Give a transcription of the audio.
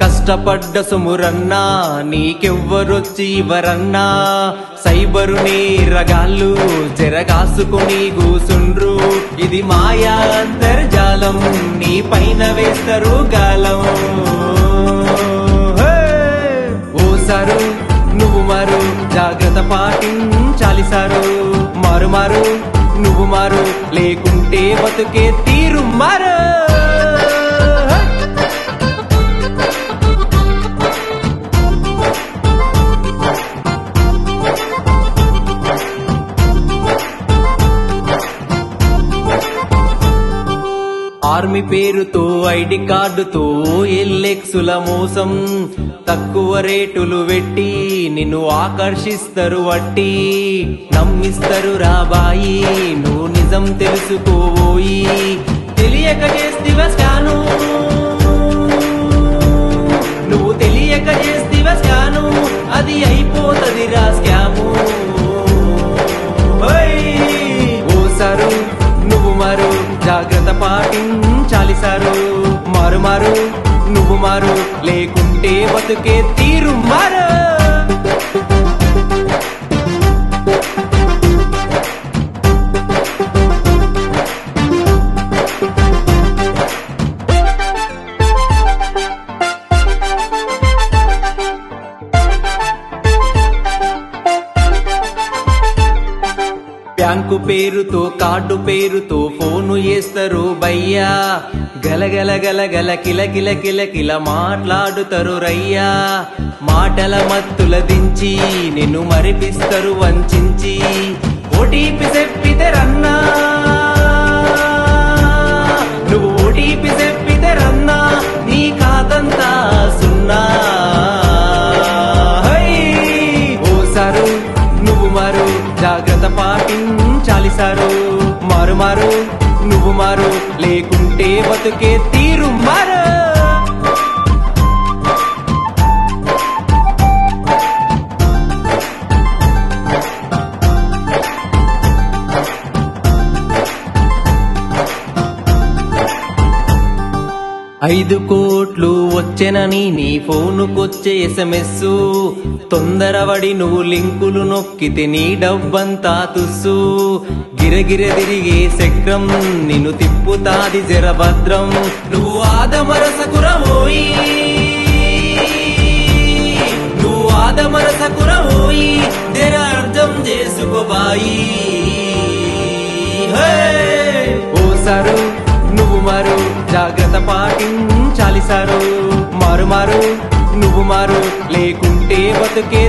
కష్టపడ్డ సుమురన్నా నీకెవ్వరొచ్చి ఇవరన్నా, సైబరు నేరగాళ్ళు చెరగాసుకుని కూసుండ్రు. ఇది మాయా అంతర్జాలం, నీ పైన వేస్తారు గాలం. ఓసారు నువ్వు మారు, జాగ్రత్త పాటించాలి సారు. మారు మారు నువ్వు మారు, లేకుంటే బతుకే తీరు మారు. ఆర్మీ పేరుతో ఐడి కార్డుతో ఎల్లెక్సుల మోసం, తక్కువ రేటులు పెట్టి నిన్ను ఆకర్షిస్తారు వట్టి. నమ్మిస్తారు రాబాయి, నువ్వు నిజం తెలుసుకోబోయి. తెలియక చేస్తివ స్కాను, నువ్వు తెలియక చేస్తివ స్కాను, అది అయిపోతది రా స్కాము. ఓసారు నువ్వు మారు, జాగ్రత్త పాటించాలి సారు. మారు మారు నువ్వు మారు, లేకుంటే బతుకే తీరు మారు. బ్యాంకు పేరుతో కార్డు పేరుతో ఫోను చేస్తారు బయ్యా. గలగల గలగల కిల కిల కిల కిల మాట్లాడుతారు రయ్యా. మాటల మత్తుల దించి నిన్ను మరిపిస్తారు వంచించి. ఓటీపీ చెప్పితే రన్నా, నువ్వు ఓటీపీ చెప్పితే రన్నా, నీ కాదంతా సున్నా. ఓసారు నువ్వు మారు, జాగ్రత్త పాటించాలి సారు. మారు మారు నువ్వు మారు, లేకుంటే బతుకే తీరు మారు. ఐదు కోట్లు వచ్చెనని నీ ఫోనుకొచ్చే SMS, తొందరపడి నువ్వు లింకులు నొక్కితే నీ డబ్బంతా తుస్సు. గిరగిర తిరిగే చక్రం నిన్ను తిప్పుతాది జరభద్రం. నువ్వు ఆదమరసకురమోయి, నువ్వు ఆదమరసకురమోయి, జర అర్థం చేసుకోబాయి. ఓసారు నువ్వు మారు, జాగ్రత్త పాటించాలి సారు. మారు మారు నువ్వు మారు, లేకుంటే బతుకే